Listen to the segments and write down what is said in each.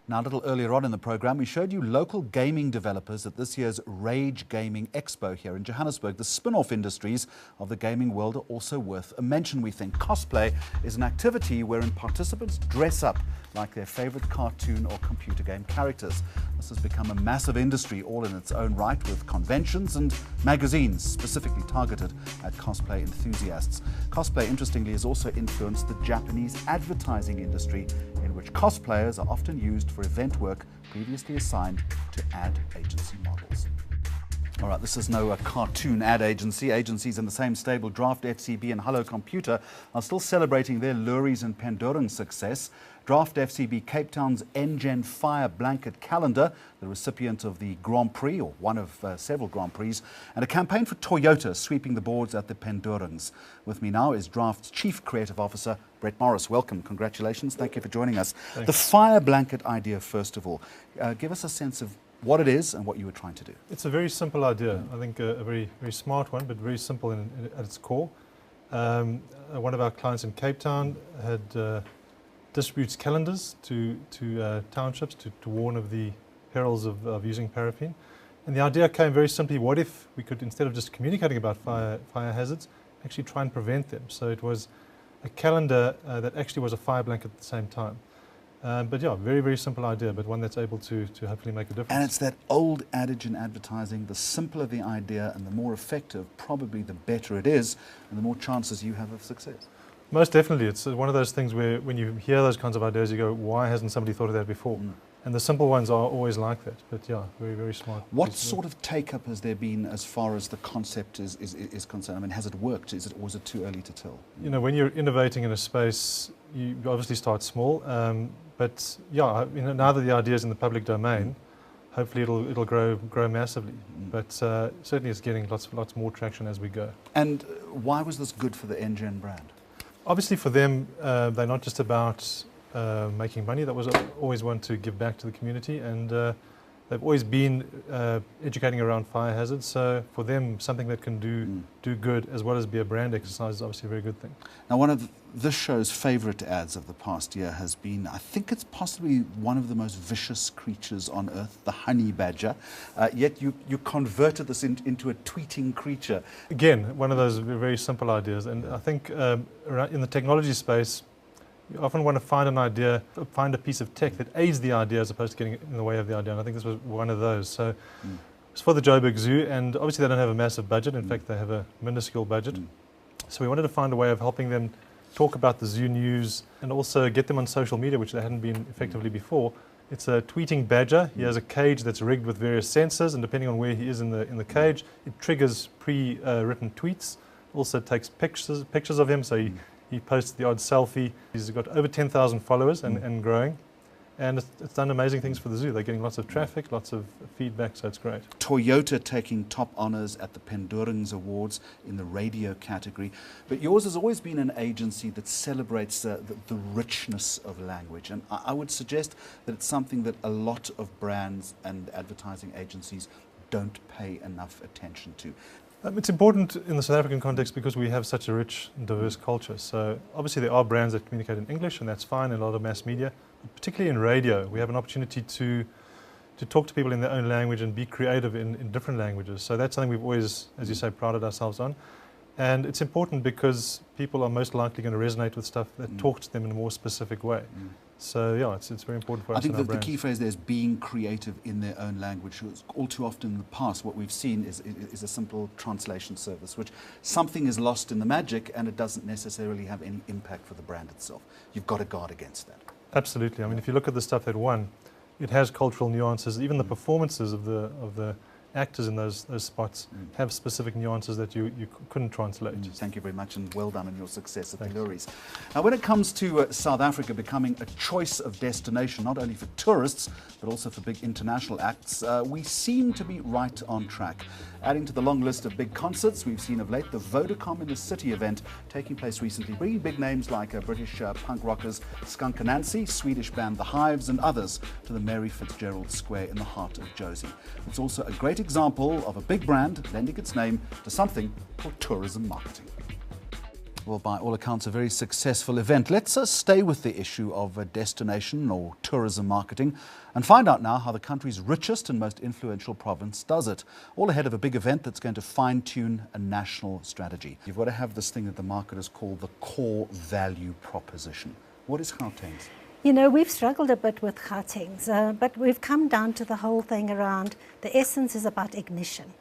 Now, a little earlier on in the program, we showed you local gaming developers at this year's Rage Gaming Expo here in Johannesburg. The spin-off industries of the gaming world are also worth a mention, we think. Cosplay is an activity wherein participants dress up like their favorite cartoon or computer game characters. This has become a massive industry all in its own right, with conventions and magazines specifically targeted at cosplay enthusiasts. Cosplay, interestingly, has also influenced the Japanese advertising industry, in which cosplayers are often used for event work previously assigned to ad agency models. All right, this is no cartoon ad agency. Agencies in the same stable, Draft FCB and Hello Computer, are still celebrating their Loerie's and Pendoring success. Draft FCB Cape Town's Engen Fire Blanket Calendar, the recipient of the Grand Prix, or one of several Grand Prix, and a campaign for Toyota sweeping the boards at the Pendorings. With me now is Draft's Chief Creative Officer, Brett Morris. Welcome, congratulations, thank you for joining us. Thanks. The fire blanket idea, first of all, give us a sense of what it is and what you were trying to do. It's a very simple idea. I think a very smart one, but very simple at its core. One of our clients in Cape Town had distributes calendars to townships to warn of the perils of using paraffin. And the idea came very simply: what if we could, instead of just communicating about fire hazards, actually try and prevent them? So it was a calendar that actually was a fire blanket at the same time. But yeah, very simple idea, but one that's able to hopefully make a difference. And it's that old adage in advertising: the simpler the idea and the more effective, probably the better it is, and the more chances you have of success. Most definitely. It's one of those things where when you hear those kinds of ideas, you go, why hasn't somebody thought of that before? And the simple ones are always like that. But yeah, very smart. What sort of take-up has there been as far as the concept is concerned? I mean, has it worked? Or is it too early to tell? You know, when you're innovating in a space, you obviously start small. But yeah, now that the idea is in the public domain, hopefully it'll grow massively. But certainly it's getting lots more traction as we go. And why was this good for the Engen brand? Obviously for them, they're not just about making money. That was always one to give back to the community, and they've always been educating around fire hazards. So for them, something that can do good as well as be a brand exercise is obviously a very good thing. Now, one of this show's favourite ads of the past year has been, I think it's possibly one of the most vicious creatures on earth, the honey badger. Yet you converted this into a tweeting creature. Again, one of those very simple ideas. And I think in the technology space, you often want to find an idea, find a piece of tech that aids the idea as opposed to getting in the way of the idea. And I think this was one of those. So it's for the Joburg Zoo, and obviously they don't have a massive budget. In fact, they have a minuscule budget. So we wanted to find a way of helping them talk about the zoo news and also get them on social media, which they hadn't been effectively before. It's a tweeting badger. He has a cage that's rigged with various sensors, and depending on where he is in the cage, it triggers pre-written tweets. Also takes pictures of him, so he posts the odd selfie. He's got over 10,000 followers and growing. And it's done amazing things for the zoo. They're getting lots of traffic, lots of feedback, so it's great. Toyota taking top honours at the Pendorings Awards in the radio category. But yours has always been an agency that celebrates the richness of language. And I would suggest that it's something that a lot of brands and advertising agencies don't pay enough attention to. It's important in the South African context because we have such a rich and diverse culture. So obviously there are brands that communicate in English, and that's fine in a lot of mass media. But particularly in radio, we have an opportunity to talk to people in their own language and be creative in different languages. So that's something we've always, as you say, prided ourselves on. And it's important because people are most likely going to resonate with stuff that talks to them in a more specific way. So yeah, it's very important for us. I think the key phrase there is being creative in their own language. All too often in the past, what we've seen is a simple translation service, which something is lost in the magic and it doesn't necessarily have any impact for the brand itself. You've got to guard against that. Absolutely. I mean, if you look at the stuff that won, it has cultural nuances. Even the performances of the actors in those spots have specific nuances that you couldn't translate. Thank you very much, and well done on your success at the Loeries. Now, when it comes to South Africa becoming a choice of destination, not only for tourists, but also for big international acts, we seem to be right on track. Adding to the long list of big concerts we've seen of late, the Vodacom in the City event taking place recently, bringing big names like British punk rockers Skunk Anansi, Swedish band The Hives, and others to the Mary Fitzgerald Square in the heart of Josie. It's also a great example of a big brand lending its name to something called tourism marketing. Well, by all accounts, a very successful event. Let's stay with the issue of destination or tourism marketing and find out now how the country's richest and most influential province does it, all ahead of a big event that's going to fine-tune a national strategy. You've got to have this thing that the marketers call the core value proposition. What is Gauteng's? You know, we've struggled a bit with Gauteng's, but we've come down to the whole thing around the essence is about ignition.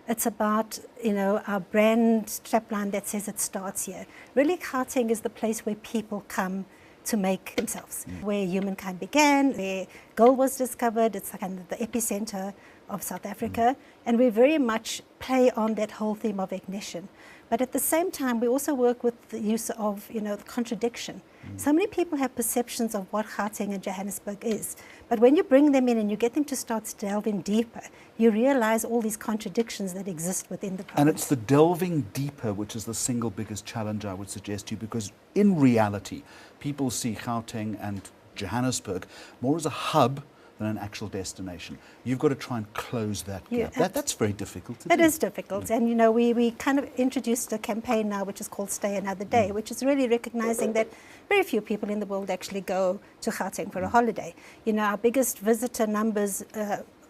It's about, you know, our brand strapline that says it starts here. Really, Gauteng is the place where people come to make themselves, where humankind began, where gold was discovered. It's kind of the epicenter of South Africa, and we very much play on that whole theme of ignition. But at the same time, we also work with the use of, you know, the contradiction. So many people have perceptions of what Gauteng and Johannesburg is. But when you bring them in and you get them to start delving deeper, you realize all these contradictions that exist within the province. And it's the delving deeper which is the single biggest challenge, I would suggest to you, because in reality, people see Gauteng and Johannesburg more as a hub than an actual destination. You've got to try and close that gap. That's very difficult to do. It is difficult. And, you know, we kind of introduced a campaign now which is called Stay Another Day, which is really recognizing that very few people in the world actually go to Gauteng for a holiday. You know, our biggest visitor numbers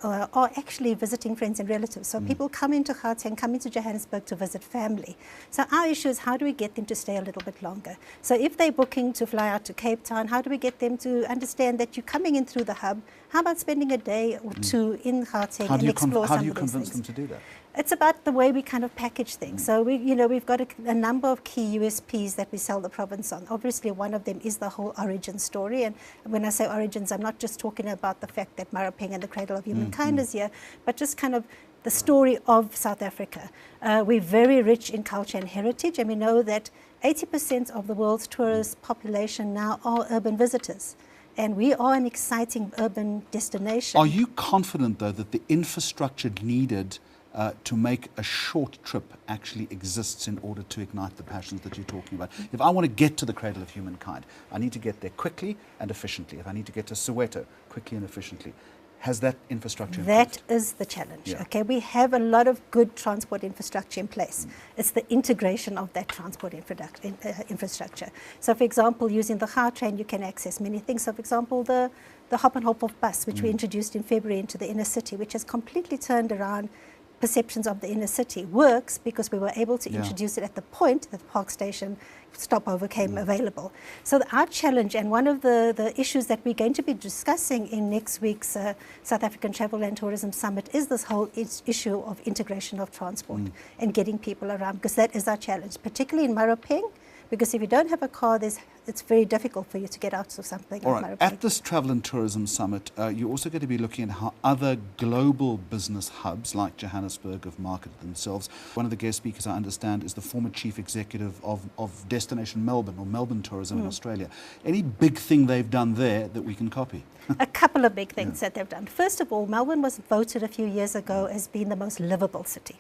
are actually visiting friends and relatives. So people come into Gauteng, come into Johannesburg to visit family. So our issue is how do we get them to stay a little bit longer? So if they're booking to fly out to Cape Town, how do we get them to understand that you're coming in through the hub? How about spending a day or two in Gauteng and explore some of these things? How do you convince them to do that? It's about the way we kind of package things. So we've got a number of key USPs that we sell the province on. Obviously, one of them is the whole origin story. And when I say origins, I'm not just talking about the fact that Marapeng and the cradle of humankind is here, but just kind of the story of South Africa. We're very rich in culture and heritage, and we know that 80% of the world's tourist population now are urban visitors. And we are an exciting urban destination. Are you confident, though, that the infrastructure needed to make a short trip actually exists in order to ignite the passions that you're talking about? If I want to get to the cradle of humankind, I need to get there quickly and efficiently. If I need to get to Soweto quickly and efficiently, has that infrastructure improved? That is the challenge. Okay, we have a lot of good transport infrastructure in place. It's the integration of that transport infrastructure. So, for example, using the Gautrain, you can access many things. So, for example, the hop and hop off bus, which we introduced in February into the inner city, which has completely turned around perceptions of the inner city, works because we were able to introduce it at the point that the Park Station stopover came available. So our challenge, and one of the issues that we're going to be discussing in next week's South African Travel and Tourism Summit, is this whole issue of integration of transport and getting people around, because that is our challenge, particularly in Marapeng. Because if you don't have a car, it's very difficult for you to get out to something like Marapeng. At this Travel and Tourism Summit, you're also going to be looking at how other global business hubs like Johannesburg have marketed themselves. One of the guest speakers, I understand, is the former chief executive of Destination Melbourne, or Melbourne Tourism in Australia. Any big thing they've done there that we can copy? A couple of big things that they've done. First of all, Melbourne was voted a few years ago as being the most livable city.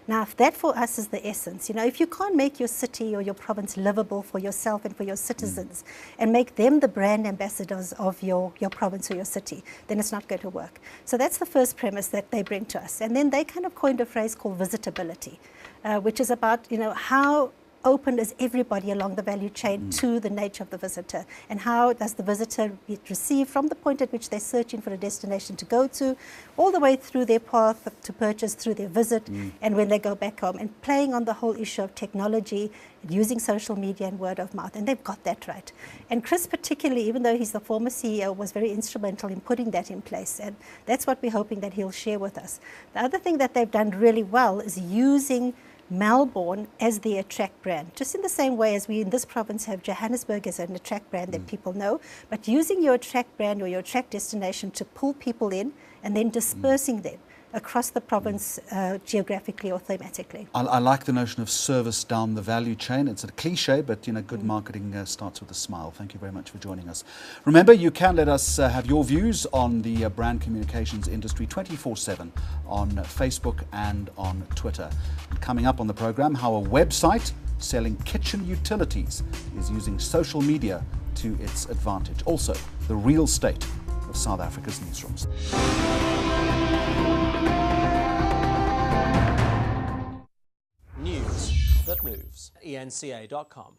Now, if that for us is the essence, you know, if you can't make your city or your province livable for yourself and for your citizens and make them the brand ambassadors of your province or your city, then it's not going to work. So that's the first premise that they bring to us. And then they kind of coined a phrase called visitability, which is about, you know, how open is everybody along the value chain to the nature of the visitor, and how does the visitor receive from the point at which they're searching for a destination to go to, all the way through their path to purchase, through their visit, and when they go back home, and playing on the whole issue of technology, using social media and word of mouth, and they've got that right. And Chris particularly, even though he's the former CEO, was very instrumental in putting that in place, and that's what we're hoping that he'll share with us. The other thing that they've done really well is using Melbourne as the attract brand, just in the same way as we in this province have Johannesburg as an attract brand that people know, but using your attract brand or your attract destination to pull people in and then dispersing them across the province geographically or thematically. I like the notion of service down the value chain. It's a cliche, but you know, good marketing starts with a smile. Thank you very much for joining us. Remember, you can let us have your views on the brand communications industry 24/7 on Facebook and on Twitter. And coming up on the program, how a website selling kitchen utilities is using social media to its advantage. Also, the real state of South Africa's newsrooms. that moves. enca.com.